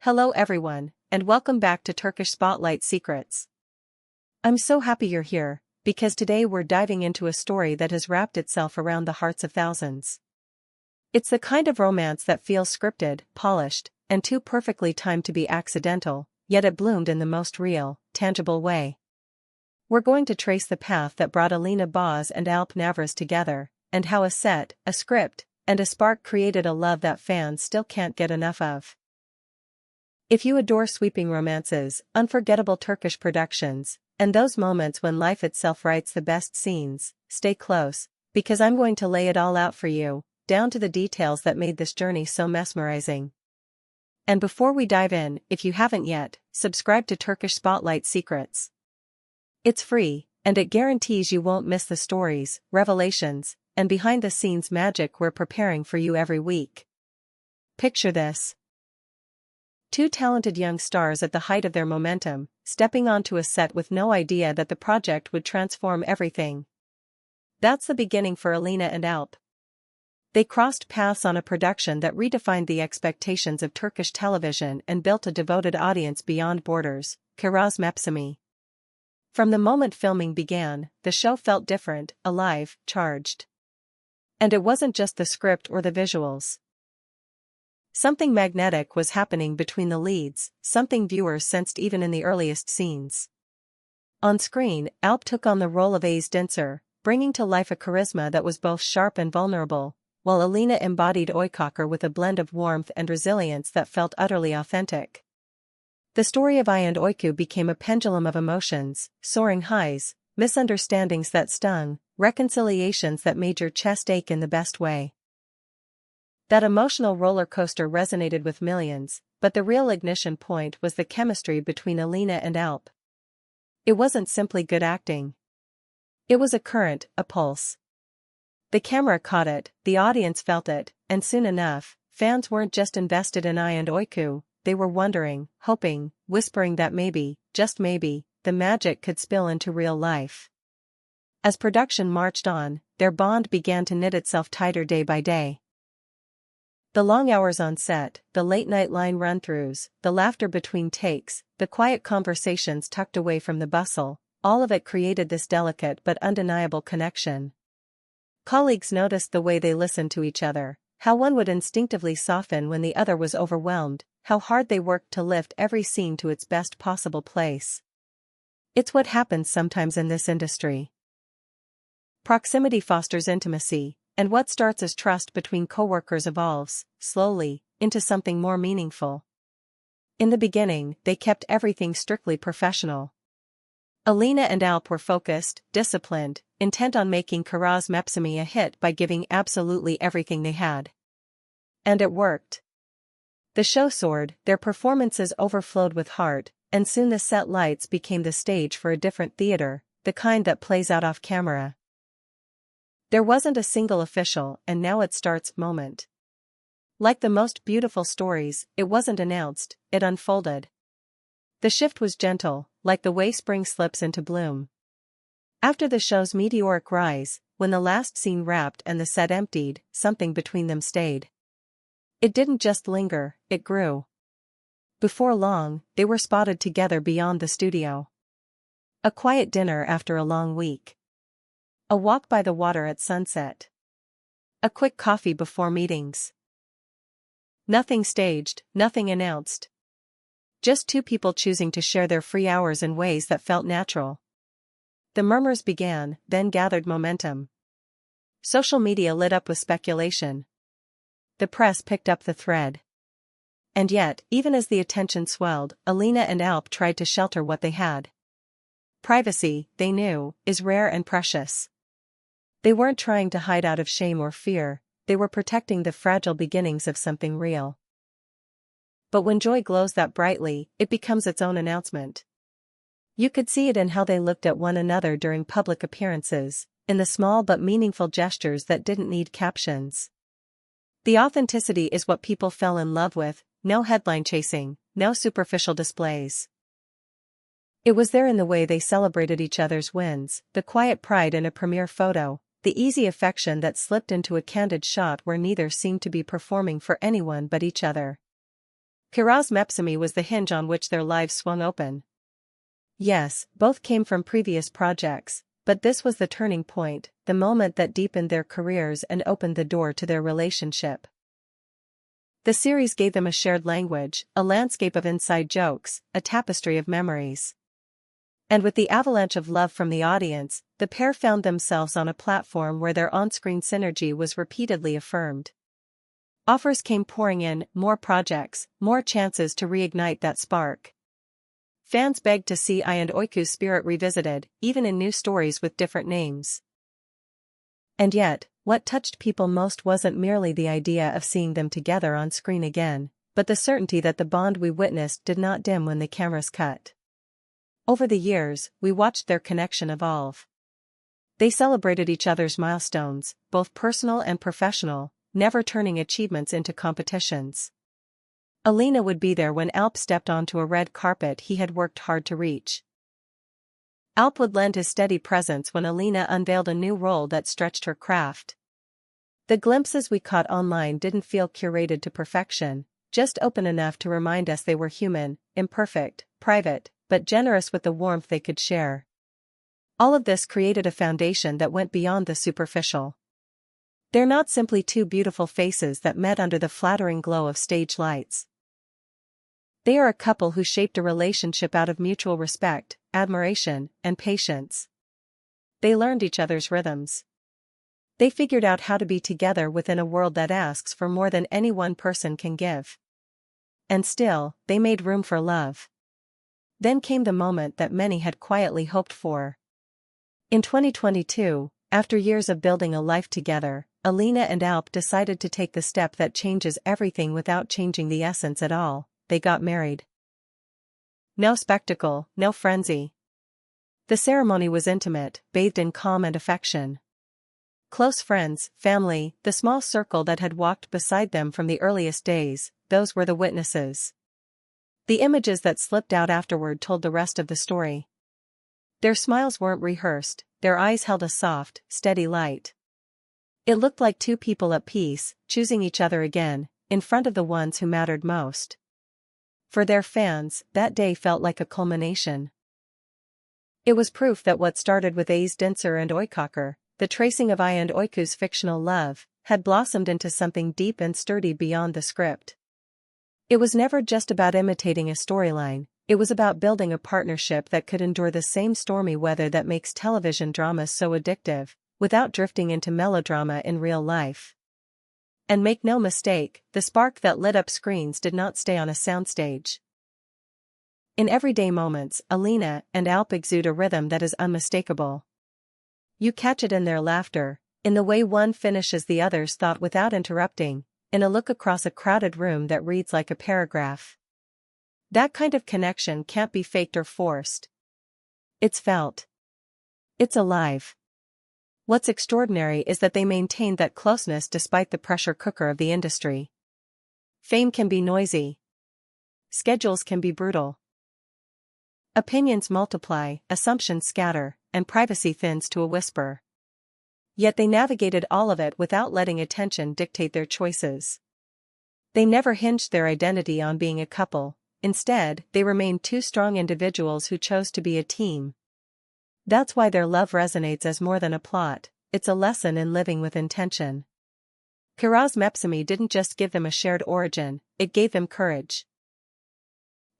Hello everyone, and welcome back to Turkish Spotlight Secrets. I'm so happy you're here, because today we're diving into a story that has wrapped itself around the hearts of thousands. It's the kind of romance that feels scripted, polished, and too perfectly timed to be accidental, yet it bloomed in the most real, tangible way. We're going to trace the path that brought Alina Boz and Alp Navras together, and how a set, a script, and a spark created a love that fans still can't get enough of. If you adore sweeping romances, unforgettable Turkish productions, and those moments when life itself writes the best scenes, stay close, because I'm going to lay it all out for you, down to the details that made this journey so mesmerizing. And before we dive in, if you haven't yet, subscribe to Turkish Spotlight Secrets. It's free, and it guarantees you won't miss the stories, revelations, and behind-the-scenes magic we're preparing for you every week. Picture this. Two talented young stars at the height of their momentum, stepping onto a set with no idea that the project would transform everything. That's the beginning for Alina and Alp. They crossed paths on a production that redefined the expectations of Turkish television and built a devoted audience beyond borders, Kiraz Mepsimi. From the moment filming began, the show felt different, alive, charged. And it wasn't just the script or the visuals. Something magnetic was happening between the leads, something viewers sensed even in the earliest scenes. On screen, Alp took on the role of A's Dincer, bringing to life a charisma that was both sharp and vulnerable, while Alina embodied Oykakar with a blend of warmth and resilience that felt utterly authentic. The story of I and Oyku became a pendulum of emotions, soaring highs, misunderstandings that stung, reconciliations that made your chest ache in the best way. That emotional roller coaster resonated with millions, but the real ignition point was the chemistry between Alina and Alp. It wasn't simply good acting. It was a current, a pulse. The camera caught it, the audience felt it, and soon enough, fans weren't just invested in I and Oyku, they were wondering, hoping, whispering that maybe, just maybe, the magic could spill into real life. As production marched on, their bond began to knit itself tighter day by day. The long hours on set, the late-night line run-throughs, the laughter between takes, the quiet conversations tucked away from the bustle, all of it created this delicate but undeniable connection. Colleagues noticed the way they listened to each other, how one would instinctively soften when the other was overwhelmed, how hard they worked to lift every scene to its best possible place. It's what happens sometimes in this industry. Proximity fosters intimacy. And what starts as trust between coworkers evolves, slowly, into something more meaningful. In the beginning, they kept everything strictly professional. Alina and Alp were focused, disciplined, intent on making Kiraz Mepsimi a hit by giving absolutely everything they had. And it worked. The show soared, their performances overflowed with heart, and soon the set lights became the stage for a different theater, the kind that plays out off camera. There wasn't a single official and now it starts moment. Like the most beautiful stories, it wasn't announced, it unfolded. The shift was gentle, like the way spring slips into bloom. After the show's meteoric rise, when the last scene wrapped and the set emptied, something between them stayed. It didn't just linger, it grew. Before long, they were spotted together beyond the studio. A quiet dinner after a long week. A walk by the water at sunset. A quick coffee before meetings. Nothing staged, nothing announced. Just two people choosing to share their free hours in ways that felt natural. The murmurs began, then gathered momentum. Social media lit up with speculation. The press picked up the thread. And yet, even as the attention swelled, Alina and Alp tried to shelter what they had. Privacy, they knew, is rare and precious. They weren't trying to hide out of shame or fear, they were protecting the fragile beginnings of something real. But when joy glows that brightly, it becomes its own announcement. You could see it in how they looked at one another during public appearances, in the small but meaningful gestures that didn't need captions. The authenticity is what people fell in love with, no headline chasing, no superficial displays. It was there in the way they celebrated each other's wins, the quiet pride in a premiere photo, the easy affection that slipped into a candid shot where neither seemed to be performing for anyone but each other. Kiraz Mepsimi was the hinge on which their lives swung open. Yes, both came from previous projects, but this was the turning point, the moment that deepened their careers and opened the door to their relationship. The series gave them a shared language, a landscape of inside jokes, a tapestry of memories. And with the avalanche of love from the audience, the pair found themselves on a platform where their on-screen synergy was repeatedly affirmed. Offers came pouring in, more projects, more chances to reignite that spark. Fans begged to see I and Oiku's spirit revisited, even in new stories with different names. And yet, what touched people most wasn't merely the idea of seeing them together on screen again, but the certainty that the bond we witnessed did not dim when the cameras cut. Over the years, we watched their connection evolve. They celebrated each other's milestones, both personal and professional, never turning achievements into competitions. Alina would be there when Alp stepped onto a red carpet he had worked hard to reach. Alp would lend his steady presence when Alina unveiled a new role that stretched her craft. The glimpses we caught online didn't feel curated to perfection, just open enough to remind us they were human, imperfect, private, but generous with the warmth they could share. All of this created a foundation that went beyond the superficial. They're not simply two beautiful faces that met under the flattering glow of stage lights. They are a couple who shaped a relationship out of mutual respect, admiration, and patience. They learned each other's rhythms. They figured out how to be together within a world that asks for more than any one person can give. And still, they made room for love. Then came the moment that many had quietly hoped for. In 2022, after years of building a life together, Alina and Alp decided to take the step that changes everything without changing the essence at all. They got married. No spectacle, no frenzy. The ceremony was intimate, bathed in calm and affection. Close friends, family, the small circle that had walked beside them from the earliest days, those were the witnesses. The images that slipped out afterward told the rest of the story. Their smiles weren't rehearsed, their eyes held a soft, steady light. It looked like two people at peace, choosing each other again, in front of the ones who mattered most. For their fans, that day felt like a culmination. It was proof that what started with A's Dinser and Oikaker, the tracing of I and Oiku's fictional love, had blossomed into something deep and sturdy beyond the script. It was never just about imitating a storyline, it was about building a partnership that could endure the same stormy weather that makes television dramas so addictive, without drifting into melodrama in real life. And make no mistake, the spark that lit up screens did not stay on a soundstage. In everyday moments, Alina and Alp exude a rhythm that is unmistakable. You catch it in their laughter, in the way one finishes the other's thought without interrupting, in a look across a crowded room that reads like a paragraph. That kind of connection can't be faked or forced. It's felt. It's alive. What's extraordinary is that they maintained that closeness despite the pressure cooker of the industry. Fame can be noisy. Schedules can be brutal. Opinions multiply, assumptions scatter, and privacy thins to a whisper. Yet they navigated all of it without letting attention dictate their choices. They never hinged their identity on being a couple, instead, they remained two strong individuals who chose to be a team. That's why their love resonates as more than a plot, it's a lesson in living with intention. Kiraz Mepsimi didn't just give them a shared origin, it gave them courage.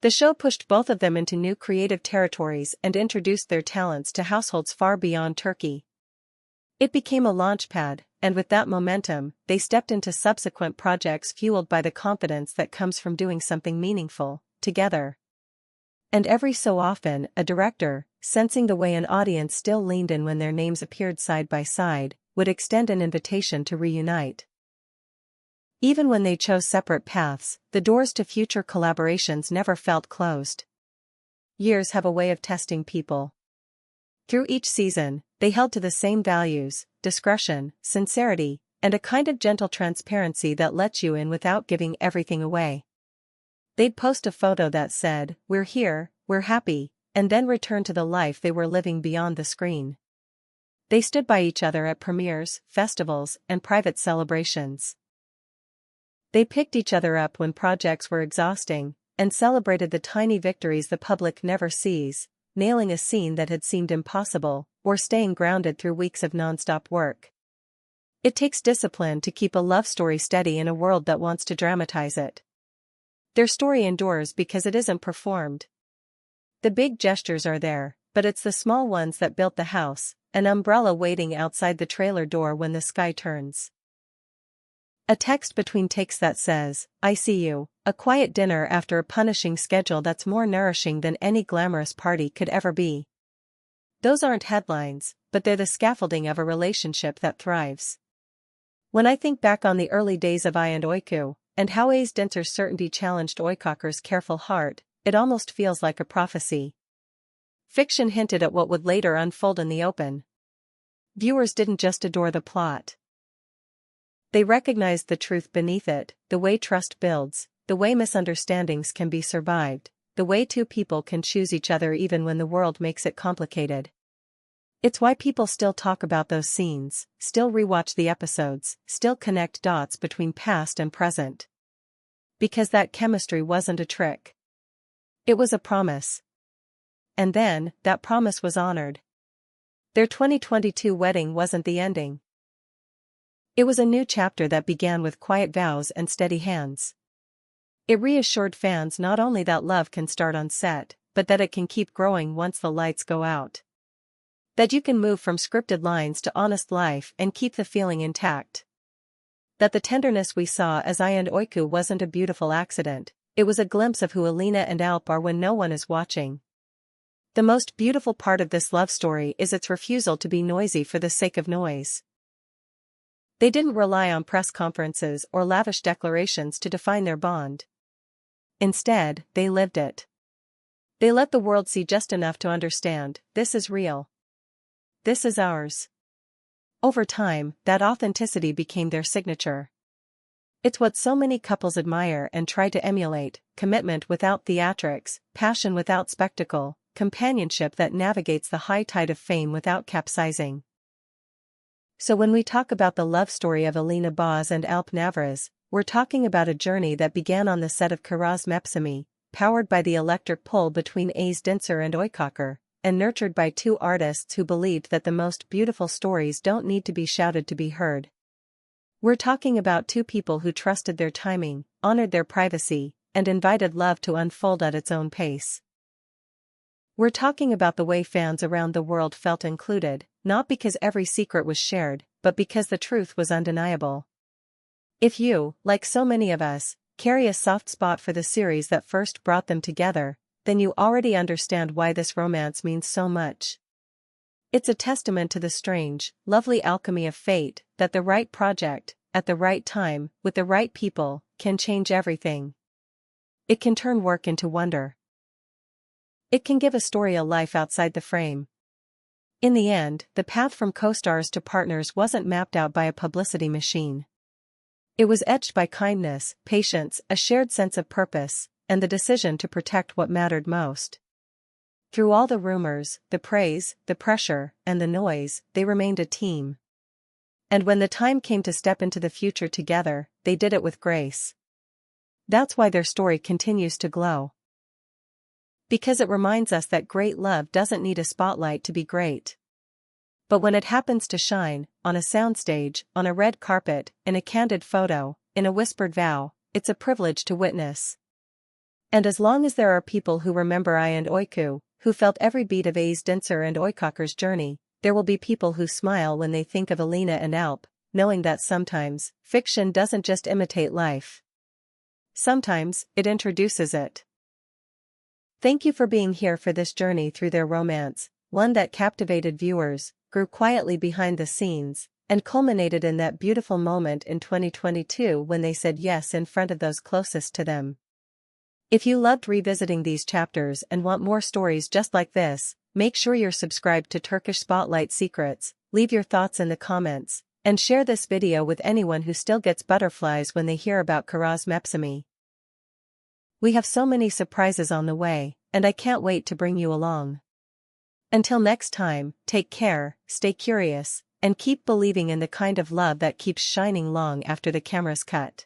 The show pushed both of them into new creative territories and introduced their talents to households far beyond Turkey. It became a launchpad, and with that momentum, they stepped into subsequent projects fueled by the confidence that comes from doing something meaningful, together. And every so often, a director, sensing the way an audience still leaned in when their names appeared side by side, would extend an invitation to reunite. Even when they chose separate paths, the doors to future collaborations never felt closed. Years have a way of testing people. Through each season, they held to the same values, discretion, sincerity, and a kind of gentle transparency that lets you in without giving everything away. They'd post a photo that said, "We're here, we're happy," and then return to the life they were living beyond the screen. They stood by each other at premieres, festivals, and private celebrations. They picked each other up when projects were exhausting, and celebrated the tiny victories the public never sees, nailing a scene that had seemed impossible, or staying grounded through weeks of non-stop work. It takes discipline to keep a love story steady in a world that wants to dramatize it. Their story endures because it isn't performed. The big gestures are there, but it's the small ones that built the house, an umbrella waiting outside the trailer door when the sky turns. A text between takes that says, "I see you," a quiet dinner after a punishing schedule that's more nourishing than any glamorous party could ever be. Those aren't headlines, but they're the scaffolding of a relationship that thrives. When I think back on the early days of I and Oiku, and how A's Dinser's certainty challenged Oikakar's careful heart, it almost feels like a prophecy. Fiction hinted at what would later unfold in the open. Viewers didn't just adore the plot. They recognized the truth beneath it, the way trust builds, the way misunderstandings can be survived, the way two people can choose each other even when the world makes it complicated. It's why people still talk about those scenes, still rewatch the episodes, still connect dots between past and present. Because that chemistry wasn't a trick. It was a promise. And then, that promise was honored. Their 2022 wedding wasn't the ending. It was a new chapter that began with quiet vows and steady hands. It reassured fans not only that love can start on set, but that it can keep growing once the lights go out. That you can move from scripted lines to honest life and keep the feeling intact. That the tenderness we saw as I and Oiku wasn't a beautiful accident, it was a glimpse of who Alina and Alp are when no one is watching. The most beautiful part of this love story is its refusal to be noisy for the sake of noise. They didn't rely on press conferences or lavish declarations to define their bond. Instead, they lived it. They let the world see just enough to understand, this is real. This is ours. Over time, that authenticity became their signature. It's what so many couples admire and try to emulate: commitment without theatrics, passion without spectacle, companionship that navigates the high tide of fame without capsizing. So when we talk about the love story of Alina Boz and Alp Navras, we're talking about a journey that began on the set of Kiraz Mepsimi, powered by the electric pull between A's Dinser and Oikakar, and nurtured by two artists who believed that the most beautiful stories don't need to be shouted to be heard. We're talking about two people who trusted their timing, honored their privacy, and invited love to unfold at its own pace. We're talking about the way fans around the world felt included, not because every secret was shared, but because the truth was undeniable. If you, like so many of us, carry a soft spot for the series that first brought them together, then you already understand why this romance means so much. It's a testament to the strange, lovely alchemy of fate, that the right project, at the right time, with the right people, can change everything. It can turn work into wonder. It can give a story a life outside the frame. In the end, the path from co-stars to partners wasn't mapped out by a publicity machine. It was etched by kindness, patience, a shared sense of purpose, and the decision to protect what mattered most. Through all the rumors, the praise, the pressure, and the noise, they remained a team. And when the time came to step into the future together, they did it with grace. That's why their story continues to glow. Because it reminds us that great love doesn't need a spotlight to be great. But when it happens to shine, on a soundstage, on a red carpet, in a candid photo, in a whispered vow, it's a privilege to witness. And as long as there are people who remember I and Oiku, who felt every beat of A's Dinser and Oikakar's journey, there will be people who smile when they think of Alina and Alp, knowing that sometimes, fiction doesn't just imitate life. Sometimes, it introduces it. Thank you for being here for this journey through their romance, one that captivated viewers, grew quietly behind the scenes, and culminated in that beautiful moment in 2022 when they said yes in front of those closest to them. If you loved revisiting these chapters and want more stories just like this, make sure you're subscribed to Turkish Spotlight Secrets, leave your thoughts in the comments, and share this video with anyone who still gets butterflies when they hear about Kiraz Mepsimi. We have so many surprises on the way, and I can't wait to bring you along. Until next time, take care, stay curious, and keep believing in the kind of love that keeps shining long after the camera's cut.